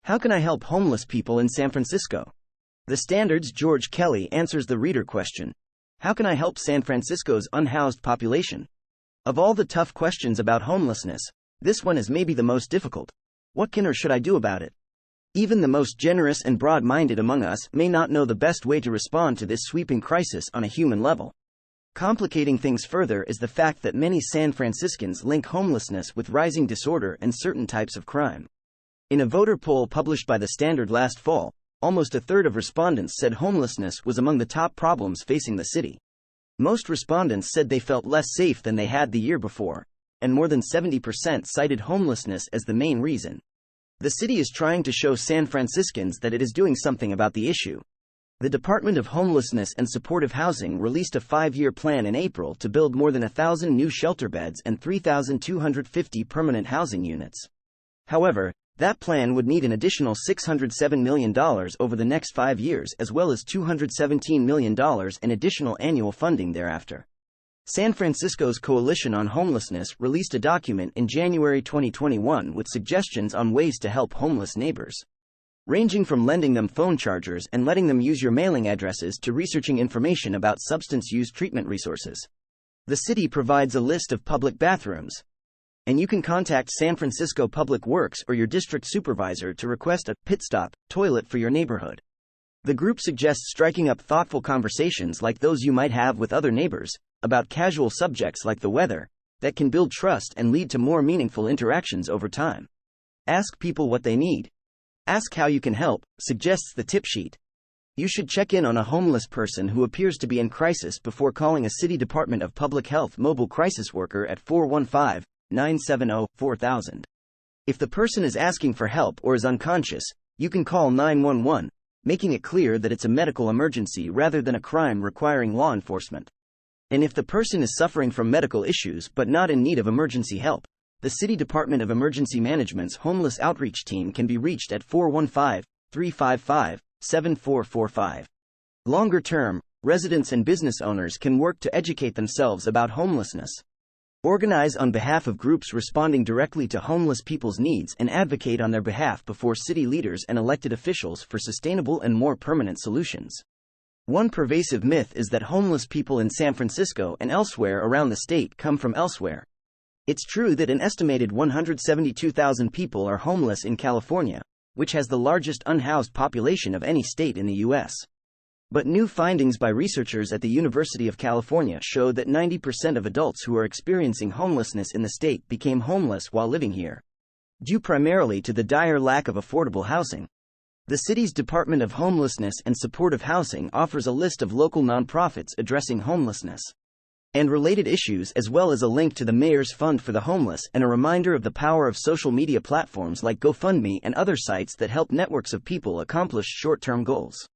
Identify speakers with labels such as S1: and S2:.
S1: How can I help homeless people in San Francisco? The Standard's George Kelly answers the reader question. How can I help San Francisco's unhoused population? Of all the tough questions about homelessness, this one is maybe the most difficult. What can or should I do about it? Even the most generous and broad-minded among us may not know the best way to respond to this sweeping crisis on a human level. Complicating things further is the fact that many San Franciscans link homelessness with rising disorder and certain types of crime. In a voter poll published by The Standard last fall, almost a third of respondents said homelessness was among the top problems facing the city. Most respondents said they felt less safe than they had the year before, and more than 70% cited homelessness as the main reason. The city is trying to show San Franciscans that it is doing something about the issue. The Department of Homelessness and Supportive Housing released a 5-year plan in April to build more than 1,000 new shelter beds and 3,250 permanent housing units. However, that plan would need an additional $607 million over the next 5 years, as well as $217 million in additional annual funding thereafter. San Francisco's Coalition on Homelessness released a document in January 2021 with suggestions on ways to help homeless neighbors, ranging from lending them phone chargers and letting them use your mailing addresses to researching information about substance use treatment resources. The city provides a list of public bathrooms, and you can contact San Francisco Public Works or your district supervisor to request a pit stop toilet for your neighborhood. The group suggests striking up thoughtful conversations like those you might have with other neighbors about casual subjects like the weather that can build trust and lead to more meaningful interactions over time. Ask people what they need. Ask how you can help, suggests the tip sheet. You should check in on a homeless person who appears to be in crisis before calling a City Department of Public Health mobile crisis worker at 415-970-4000. If the person is asking for help or is unconscious, you can call 911, making it clear that it's a medical emergency rather than a crime requiring law enforcement. And if the person is suffering from medical issues but not in need of emergency help, the City Department of Emergency Management's homeless outreach team can be reached at 415-355-7445. Longer term, residents and business owners can work to educate themselves about homelessness. Organize on behalf of groups responding directly to homeless people's needs and advocate on their behalf before city leaders and elected officials for sustainable and more permanent solutions. One pervasive myth is that homeless people in San Francisco and elsewhere around the state come from elsewhere. It's true that an estimated 172,000 people are homeless in California, which has the largest unhoused population of any state in the U.S. But new findings by researchers at the University of California show that 90% of adults who are experiencing homelessness in the state became homeless while living here, due primarily to the dire lack of affordable housing. The city's Department of Homelessness and Supportive Housing offers a list of local nonprofits addressing homelessness and related issues, as well as a link to the Mayor's Fund for the Homeless and a reminder of the power of social media platforms like GoFundMe and other sites that help networks of people accomplish short-term goals.